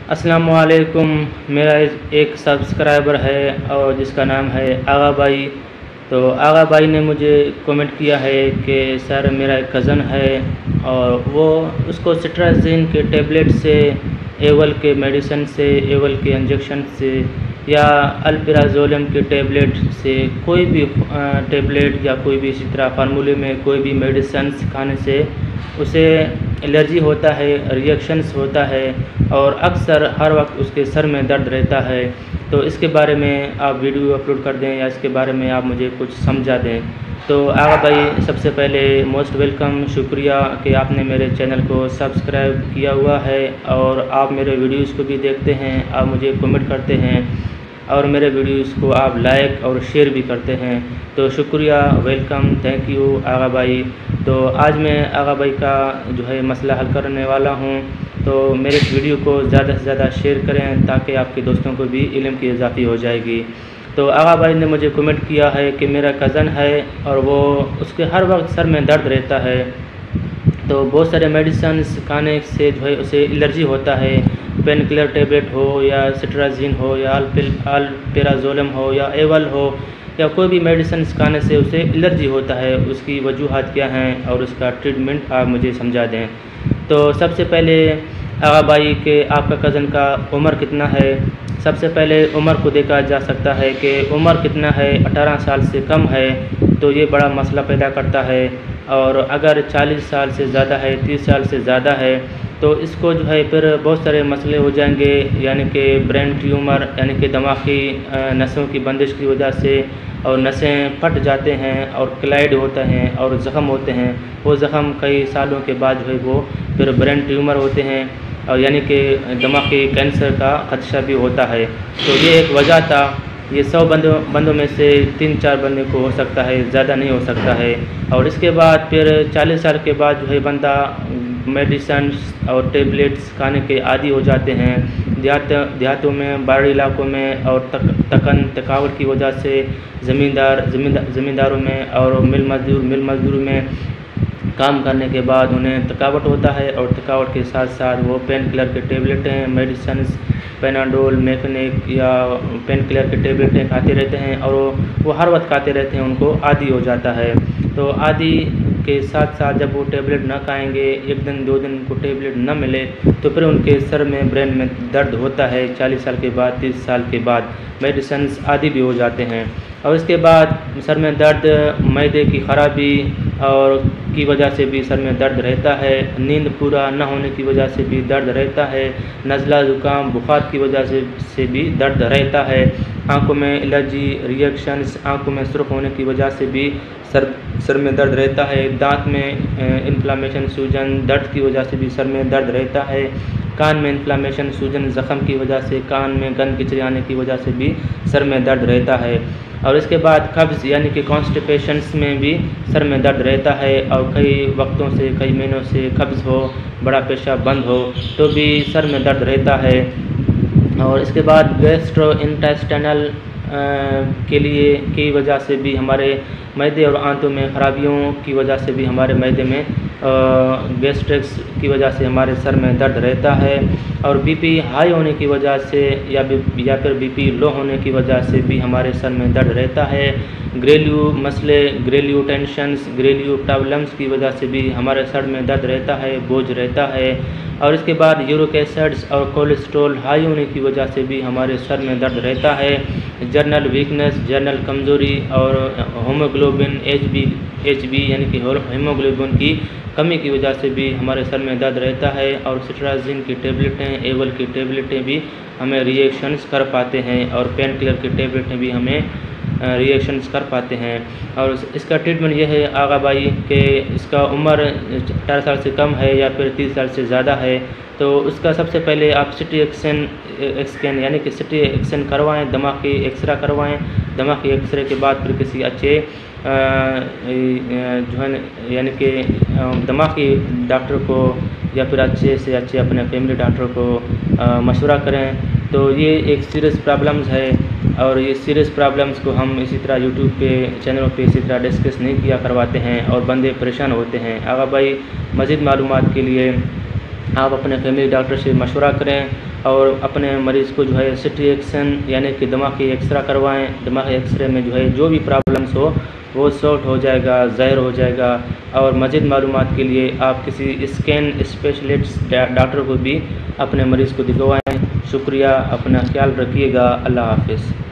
अस्सलाम वालेकुम। मेरा एक सब्सक्राइबर है और जिसका नाम है आगा भाई। तो आगा भाई ने मुझे कमेंट किया है कि सर मेरा एक कज़न है और वो उसको सिट्राज़िन के टैबलेट से, एवल के मेडिसिन से, एवल के इंजेक्शन से या अल्प्राज़ोलम के टैबलेट से, कोई भी टैबलेट या कोई भी इसी तरह फार्मूले में कोई भी मेडिसिन खाने से उसे एलर्जी होता है, रिएक्शंस होता है और अक्सर हर वक्त उसके सर में दर्द रहता है। तो इसके बारे में आप वीडियो अपलोड कर दें या इसके बारे में आप मुझे कुछ समझा दें। तो आगा भाई, सबसे पहले मोस्ट वेलकम, शुक्रिया कि आपने मेरे चैनल को सब्सक्राइब किया हुआ है और आप मेरे वीडियोज़ को भी देखते हैं, आप मुझे कमेंट करते हैं और मेरे वीडियोज़ को आप लाइक और शेयर भी करते हैं। तो शुक्रिया, वेलकम, थैंक यू आगा भाई। तो आज मैं आगा भाई का जो है मसला हल करने वाला हूँ। तो मेरे इस वीडियो को ज़्यादा से ज़्यादा शेयर करें ताकि आपके दोस्तों को भी इल्म की इजाफ़ी हो जाएगी। तो आगा भाई ने मुझे कमेंट किया है कि मेरा कज़न है और वो उसके हर वक्त सर में दर्द रहता है। तो बहुत सारे मेडिसिन खाने से जो है उसे एलर्जी होता है। पेन किलर टैबलेट हो या सिट्राज़िन हो या अल्प्राज़ोलम हो या एवल हो या कोई भी मेडिसिन खाने से उसे एलर्जी होता है। उसकी वजूहात क्या हैं और उसका ट्रीटमेंट आप मुझे समझा दें। तो सबसे पहले आगा भाई के आपका कज़न का उम्र कितना है। सबसे पहले उम्र को देखा जा सकता है कि उम्र कितना है। 18 साल से कम है तो ये बड़ा मसला पैदा करता है, और अगर 40 साल से ज़्यादा है, 30 साल से ज़्यादा है तो इसको जो है फिर बहुत सारे मसले हो जाएंगे, यानी कि ब्रेन ट्यूमर, यानी कि दिमागी नसों की बंदिश की वजह से और नसें फट जाते हैं और क्लाइड होते हैं और ज़ख़म होते हैं। वो ज़ख़म कई सालों के बाद जो है वो फिर ब्रेन ट्यूमर होते हैं और यानी कि दिमागी कैंसर का खदशा भी होता है। तो ये एक वजह था। ये 100 बंदों में से 3-4 बंदे को हो सकता है, ज़्यादा नहीं हो सकता है। और इसके बाद फिर 40 साल के बाद जो है बंदा मेडिसिन और टैबलेट्स खाने के आदी हो जाते हैं। देहातों में, बाहरी इलाकों में और थकावट की वजह से ज़मींदारों में और मिल मजदूर में काम करने के बाद उन्हें थकावट होता है और थकावट के साथ साथ वो पेन किलर के टैबलेटें, मेडिसिन, पेनाडोल, मेफेनिक या पेन किलर के टैबलेटें खाते रहते हैं और वो हर वक्त खाते रहते हैं, उनको आदी हो जाता है। तो आदी के साथ साथ जब वो टैबलेट ना खाएंगे, एक दिन 2 दिन को टैबलेट ना मिले तो फिर उनके सर में, ब्रेन में दर्द होता है। 40 साल के बाद, 30 साल के बाद मेडिसिन आदी भी हो जाते हैं। और इसके बाद सर में दर्द, मैदे की ख़राबी और की वजह से भी सर में दर्द रहता है। नींद पूरा न होने की वजह से भी दर्द रहता है। नज़ला, ज़ुकाम, बुखार की वजह से भी दर्द रहता है। आंखों में एलर्जी, रिएक्शंस, आंखों में सुर्ख होने की वजह से भी सर में दर्द रहता है। दांत में इन्फ्लामेशन, सूजन, दर्द की वजह से भी सर में दर्द रहता है। कान में इन्फ्लामेशन, सूजन, ज़ख़म की वजह से, कान में गंद किचरे आने की वजह से भी सर में दर्द रहता है। और इसके बाद कब्ज़ यानी कि कॉन्स्टिपेशंस में भी सर में दर्द रहता है और कई वक्तों से, कई महीनों से कब्ज़ हो, बड़ा पेशाब बंद हो तो भी सर में दर्द रहता है। और इसके बाद गैस्ट्रोइंटेस्टाइनल की वजह से भी, हमारे मैदे और आंतों में ख़राबियों की वजह से भी, हमारे मैदे में गैस्ट्रिक्स की वजह से हमारे सर में दर्द रहता है। और बीपी हाई होने की वजह से या फिर बीपी लो होने की वजह से भी हमारे सर में दर्द रहता है। घरेलू मसले, घरेलू टेंशन्स, घरेलू प्रॉब्लम्स की वजह से भी हमारे सर में दर्द रहता है, बोझ रहता है। और इसके बाद यूरिक एसिड्स और कोलेस्ट्रॉल हाई होने की वजह से भी हमारे सर में दर्द रहता है। जर्नल वीकनेस, जर्नल कमज़ोरी और हीमोग्लोबिन HB यानी कि हीमोग्लोबिन की कमी की वजह से भी हमारे सर में दर्द रहता है। और सिट्राज़िन की टैबलेटें, एवल की टैबलेटें भी हमें रिएक्शंस कर पाते हैं और पेन किलर की टैबलेटें भी हमें रिएक्शंस कर पाते हैं। और इसका ट्रीटमेंट यह है आगा भाई कि इसका उम्र 18 साल से कम है या फिर 30 साल से ज़्यादा है तो उसका सबसे पहले आप सिटी स्कैन यानी कि सिटी स्कैन करवाएं, दिमागी एक्सरे करवाएं। दिमागी एक्सरे के बाद फिर किसी अच्छे जो है यानी कि दिमागी डॉक्टर को या फिर अच्छे से अच्छे अपने फैमिली डॉक्टर को मशवरा करें। तो ये एक सीरियस प्रॉब्लम्स है और ये सीरियस प्रॉब्लम्स को हम इसी तरह यूट्यूब पे चैनलों पे इसी तरह डिस्कस नहीं किया करवाते हैं और बंदे परेशान होते हैं। आगा भाई, मज़ीद मालूमात के लिए आप अपने फैमिली डॉक्टर से मशवरा करें और अपने मरीज़ को जो है सिटी एक्शन यानी कि दिमागी एक्सरे करवाएं। दिमागी एक्सरे में जो है जो भी प्रॉब्लम्स हो वो सॉल्व हो जाएगा, ज़ाहिर हो जाएगा। और मज़ीद मालूमात के लिए आप किसी स्कैन स्पेशलिस्ट डॉक्टर को भी अपने मरीज़ को दिखवाएं। शुक्रिया, अपना ख्याल रखिएगा। अल्लाह हाफ़िज़।